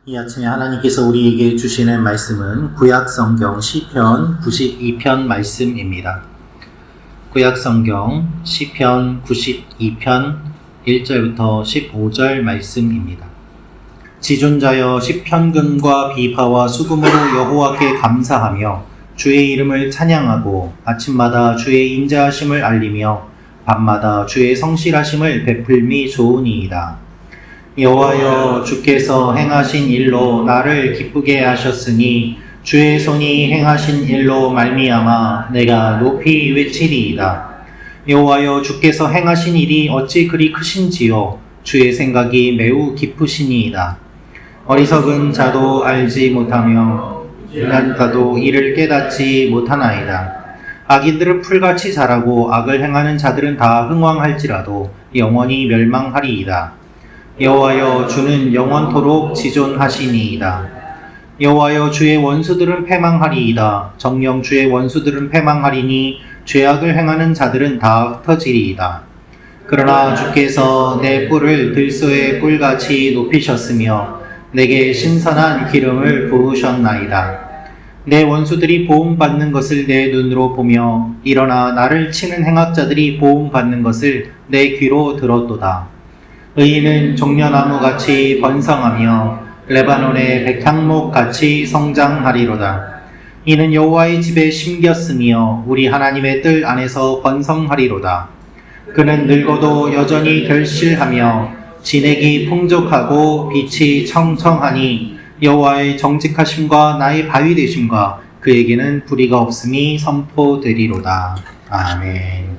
이 아침에 하나님께서 우리에게 주시는 말씀은 구약성경 시편 92편 말씀입니다. 구약성경 시편 92편 1절부터 15절 말씀입니다. 지존자여 시편근과 비파와 수금으로 여호와께 감사하며 주의 이름을 찬양하고 아침마다 주의 인자하심을 알리며 밤마다 주의 성실하심을 베풀미 좋으니이다. 여호와여 주께서 행하신 일로 나를 기쁘게 하셨으니 주의 손이 행하신 일로 말미암아 내가 높이 외치리이다. 여호와여 주께서 행하신 일이 어찌 그리 크신지요 주의 생각이 매우 깊으시니이다. 어리석은 자도 알지 못하며 유난가도 이를 깨닫지 못하나이다. 악인들은 풀같이 자라고 악을 행하는 자들은 다 흥왕할지라도 영원히 멸망하리이다. 여호와여 주는 영원토록 지존하시니이다. 여호와여 주의 원수들은 패망하리이다. 정녕 주의 원수들은 패망하리니 죄악을 행하는 자들은 다 흩어지리이다. 그러나 주께서 내 뿔을 들소의 뿔같이 높이셨으며 내게 신선한 기름을 부으셨나이다. 내 원수들이 보응받는 것을 내 눈으로 보며 일어나 나를 치는 행악자들이 보응받는 것을 내 귀로 들었도다. 의인은 종려나무같이 번성하며 레바논의 백향목같이 성장하리로다. 이는 여호와의 집에 심겼으며 우리 하나님의 뜰 안에서 번성하리로다. 그는 늙어도 여전히 결실하며 진액이 풍족하고 빛이 청청하니 여호와의 정직하심과 나의 바위 되심과 그에게는 불의가 없음이 선포되리로다. 아멘.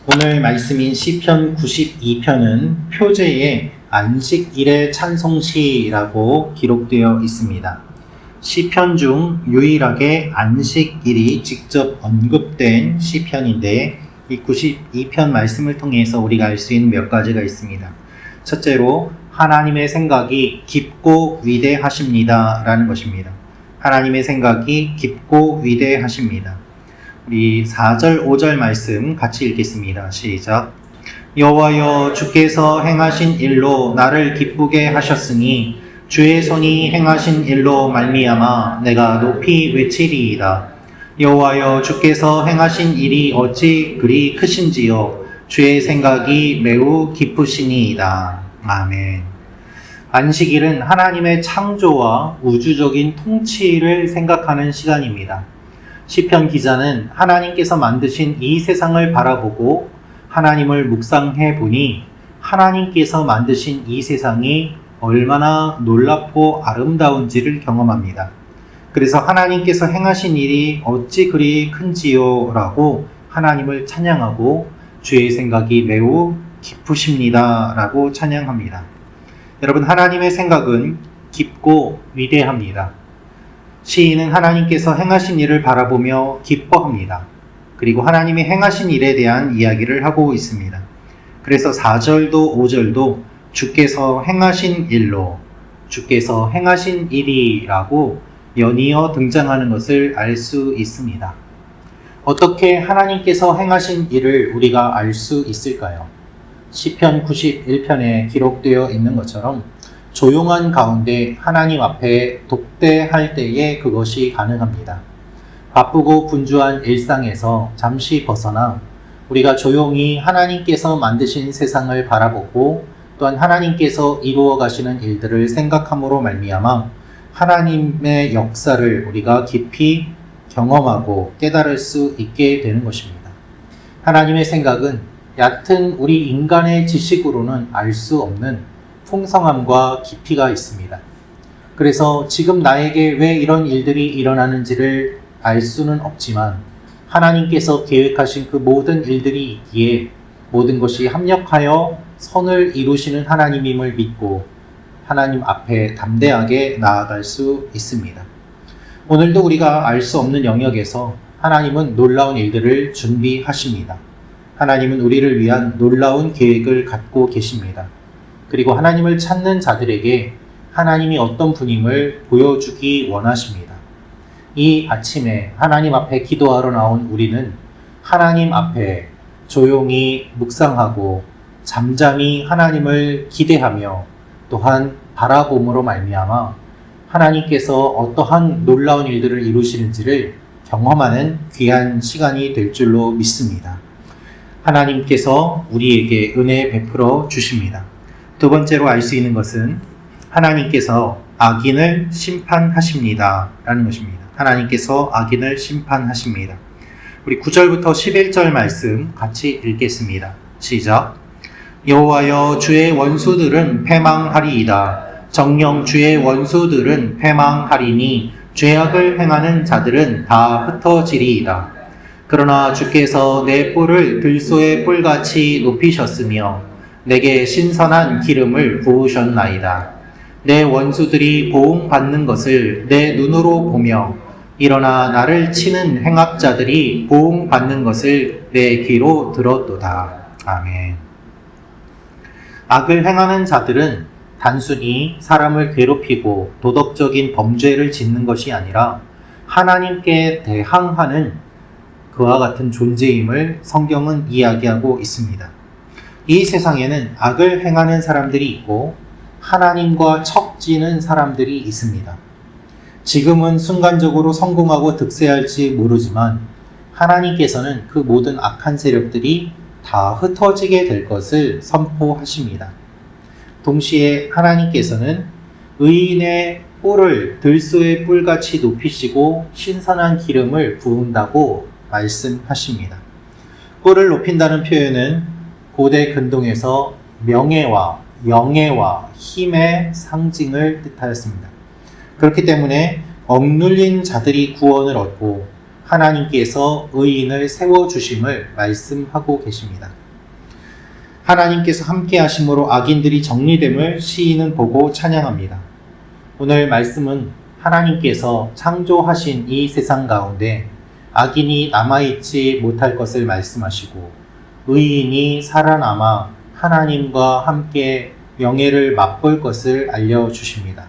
오늘 말씀인 시편 92편은 표제에 안식일의 찬송시라고 기록되어 있습니다. 시편 중 유일하게 안식일이 직접 언급된 시편인데 이 92편 말씀을 통해서 우리가 알 수 있는 몇 가지가 있습니다. 첫째로 하나님의 생각이 깊고 위대하십니다 라는 것입니다. 하나님의 생각이 깊고 위대하십니다. 우리 4절, 5절 말씀 같이 읽겠습니다. 시작. 여호와여 주께서 행하신 일로 나를 기쁘게 하셨으니 주의 손이 행하신 일로 말미암아 내가 높이 외치리이다. 여호와여 주께서 행하신 일이 어찌 그리 크신지요 주의 생각이 매우 깊으시니이다. 아멘. 안식일은 하나님의 창조와 우주적인 통치를 생각하는 시간입니다. 시편 기자는 하나님께서 만드신 이 세상을 바라보고 하나님을 묵상해 보니 하나님께서 만드신 이 세상이 얼마나 놀랍고 아름다운지를 경험합니다. 그래서 하나님께서 행하신 일이 어찌 그리 큰지요 라고 하나님을 찬양하고 주의 생각이 매우 깊으십니다 라고 찬양합니다. 여러분, 하나님의 생각은 깊고 위대합니다. 시인은 하나님께서 행하신 일을 바라보며 기뻐합니다. 그리고 하나님이 행하신 일에 대한 이야기를 하고 있습니다. 그래서 4절도 5절도 주께서 행하신 일로, 주께서 행하신 일이라고 연이어 등장하는 것을 알 수 있습니다. 어떻게 하나님께서 행하신 일을 우리가 알 수 있을까요? 시편 91편에 기록되어 있는 것처럼 조용한 가운데 하나님 앞에 독대할 때에 그것이 가능합니다. 바쁘고 분주한 일상에서 잠시 벗어나 우리가 조용히 하나님께서 만드신 세상을 바라보고 또한 하나님께서 이루어 가시는 일들을 생각함으로 말미암아 하나님의 역사를 우리가 깊이 경험하고 깨달을 수 있게 되는 것입니다. 하나님의 생각은 얕은 우리 인간의 지식으로는 알 수 없는 풍성함과 깊이가 있습니다. 그래서 지금 나에게 왜 이런 일들이 일어나는지를 알 수는 없지만 하나님께서 계획하신 그 모든 일들이 있기에 모든 것이 합력하여 선을 이루시는 하나님임을 믿고 하나님 앞에 담대하게 나아갈 수 있습니다. 오늘도 우리가 알 수 없는 영역에서 하나님은 놀라운 일들을 준비하십니다. 하나님은 우리를 위한 놀라운 계획을 갖고 계십니다. 그리고 하나님을 찾는 자들에게 하나님이 어떤 분임을 보여주기 원하십니다. 이 아침에 하나님 앞에 기도하러 나온 우리는 하나님 앞에 조용히 묵상하고 잠잠히 하나님을 기대하며 또한 바라봄으로 말미암아 하나님께서 어떠한 놀라운 일들을 이루시는지를 경험하는 귀한 시간이 될 줄로 믿습니다. 하나님께서 우리에게 은혜 베풀어 주십니다. 두 번째로 알 수 있는 것은 하나님께서 악인을 심판하십니다 라는 것입니다. 하나님께서 악인을 심판하십니다. 우리 9절부터 11절 말씀 같이 읽겠습니다. 시작. 여호와여, 주의 원수들은 패망하리이다. 정녕 주의 원수들은 패망하리니 죄악을 행하는 자들은 다 흩어지리이다. 그러나 주께서 내 뿔을 들소의 뿔같이 높이셨으며 내게 신선한 기름을 부으셨나이다. 내 원수들이 보응받는 것을 내 눈으로 보며 일어나 나를 치는 행악자들이 보응받는 것을 내 귀로 들었도다. 아멘. 악을 행하는 자들은 단순히 사람을 괴롭히고 도덕적인 범죄를 짓는 것이 아니라 하나님께 대항하는 그와 같은 존재임을 성경은 이야기하고 있습니다. 이 세상에는 악을 행하는 사람들이 있고 하나님과 척지는 사람들이 있습니다. 지금은 순간적으로 성공하고 득세할지 모르지만 하나님께서는 그 모든 악한 세력들이 다 흩어지게 될 것을 선포하십니다. 동시에 하나님께서는 의인의 뿔을 들소의 뿔같이 높이시고 신선한 기름을 부은다고 말씀하십니다. 뿔을 높인다는 표현은 고대 근동에서 명예와 영예와 힘의 상징을 뜻하였습니다. 그렇기 때문에 억눌린 자들이 구원을 얻고 하나님께서 의인을 세워주심을 말씀하고 계십니다. 하나님께서 함께 하심으로 악인들이 정리됨을 시인은 보고 찬양합니다. 오늘 말씀은 하나님께서 창조하신 이 세상 가운데 악인이 남아있지 못할 것을 말씀하시고 의인이 살아남아 하나님과 함께 명예를 맛볼 것을 알려주십니다.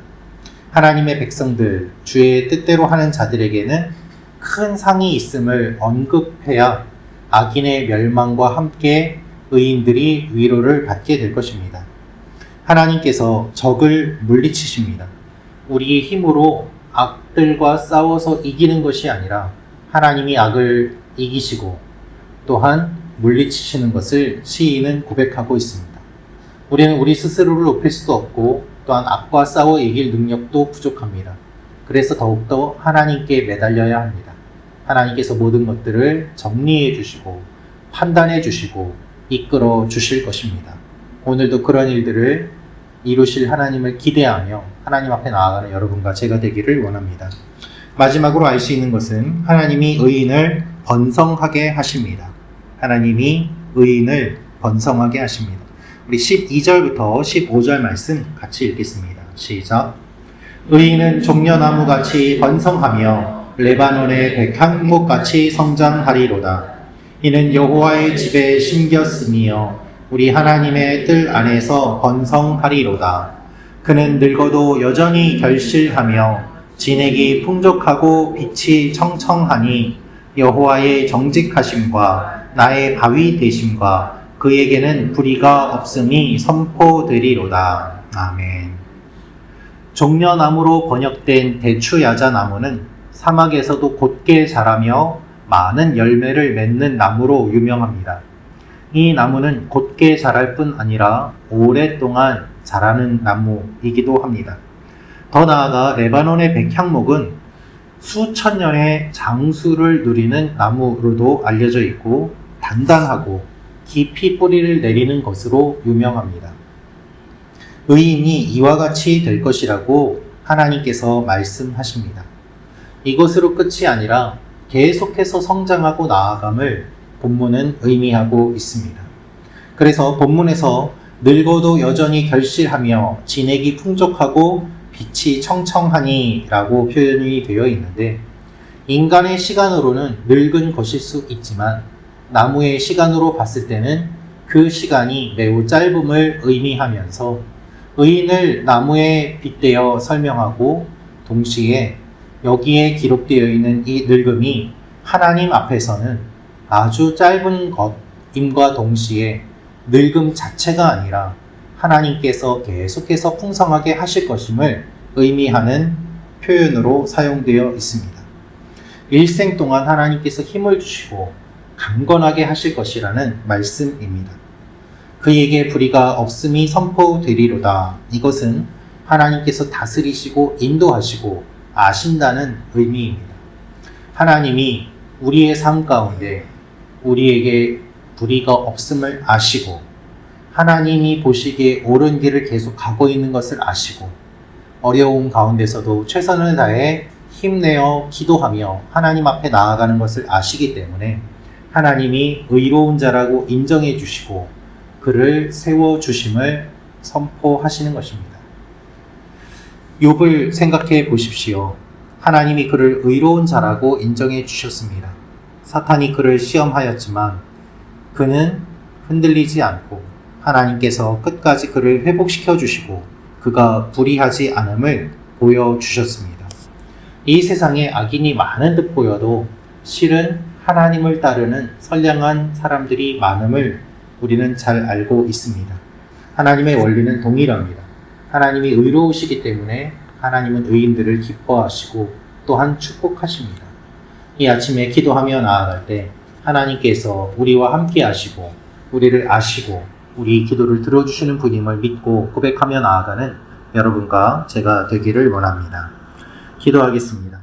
하나님의 백성들, 주의 뜻대로 하는 자들에게는 큰 상이 있음을 언급해야 악인의 멸망과 함께 의인들이 위로를 받게 될 것입니다. 하나님께서 적을 물리치십니다. 우리의 힘으로 악들과 싸워서 이기는 것이 아니라 하나님이 악을 이기시고 또한 물리치시는 것을 시인은 고백하고 있습니다. 우리는 우리 스스로를 높일 수도 없고 또한 악과 싸워 이길 능력도 부족합니다. 그래서 더욱더 하나님께 매달려야 합니다. 하나님께서 모든 것들을 정리해 주시고 판단해 주시고 이끌어 주실 것입니다. 오늘도 그런 일들을 이루실 하나님을 기대하며 하나님 앞에 나아가는 여러분과 제가 되기를 원합니다. 마지막으로 알 수 있는 것은 하나님이 의인을 번성하게 하십니다. 하나님이 의인을 번성하게 하십니다. 우리 12절부터 15절 말씀 같이 읽겠습니다. 시작. 의인은 종려나무같이 번성하며 레바논의 백향목같이 성장하리로다. 이는 여호와의 집에 심겼으며 우리 하나님의 뜰 안에서 번성하리로다. 그는 늙어도 여전히 결실하며 진액이 풍족하고 빛이 청청하니 여호와의 정직하심과 나의 바위 되심과 그에게는 불의가 없음이 선포되리로다. 아멘. 종려나무로 번역된 대추야자나무는 사막에서도 곧게 자라며 많은 열매를 맺는 나무로 유명합니다. 이 나무는 곧게 자랄 뿐 아니라 오랫동안 자라는 나무이기도 합니다. 더 나아가 레바논의 백향목은 수천 년의 장수를 누리는 나무로도 알려져 있고 단단하고 깊이 뿌리를 내리는 것으로 유명합니다. 의인이 이와 같이 될 것이라고 하나님께서 말씀하십니다. 이것으로 끝이 아니라 계속해서 성장하고 나아감을 본문은 의미하고 있습니다. 그래서 본문에서 늙어도 여전히 결실하며 진액이 풍족하고 빛이 청청하니 라고 표현이 되어 있는데 인간의 시간으로는 늙은 것일 수 있지만 나무의 시간으로 봤을 때는 그 시간이 매우 짧음을 의미하면서 의인을 나무에 빗대어 설명하고 동시에 여기에 기록되어 있는 이 늙음이 하나님 앞에서는 아주 짧은 것임과 동시에 늙음 자체가 아니라 하나님께서 계속해서 풍성하게 하실 것임을 의미하는 표현으로 사용되어 있습니다. 일생 동안 하나님께서 힘을 주시고 강건하게 하실 것이라는 말씀입니다. 그에게 불의가 없음이 선포되리로다. 이것은 하나님께서 다스리시고 인도하시고 아신다는 의미입니다. 하나님이 우리의 삶 가운데 우리에게 불의가 없음을 아시고 하나님이 보시기에 옳은 길을 계속 가고 있는 것을 아시고 어려움 가운데서도 최선을 다해 힘내어 기도하며 하나님 앞에 나아가는 것을 아시기 때문에 하나님이 의로운 자라고 인정해 주시고 그를 세워주심을 선포하시는 것입니다. 욥을 생각해 보십시오. 하나님이 그를 의로운 자라고 인정해 주셨습니다. 사탄이 그를 시험하였지만 그는 흔들리지 않고 하나님께서 끝까지 그를 회복시켜 주시고 그가 불의하지 않음을 보여주셨습니다. 이 세상에 악인이 많은 듯 보여도 실은 하나님을 따르는 선량한 사람들이 많음을 우리는 잘 알고 있습니다. 하나님의 원리는 동일합니다. 하나님이 의로우시기 때문에 하나님은 의인들을 기뻐하시고 또한 축복하십니다. 이 아침에 기도하며 나아갈 때 하나님께서 우리와 함께 하시고 우리를 아시고 우리 기도를 들어주시는 분임을 믿고 고백하며 나아가는 여러분과 제가 되기를 원합니다. 기도하겠습니다.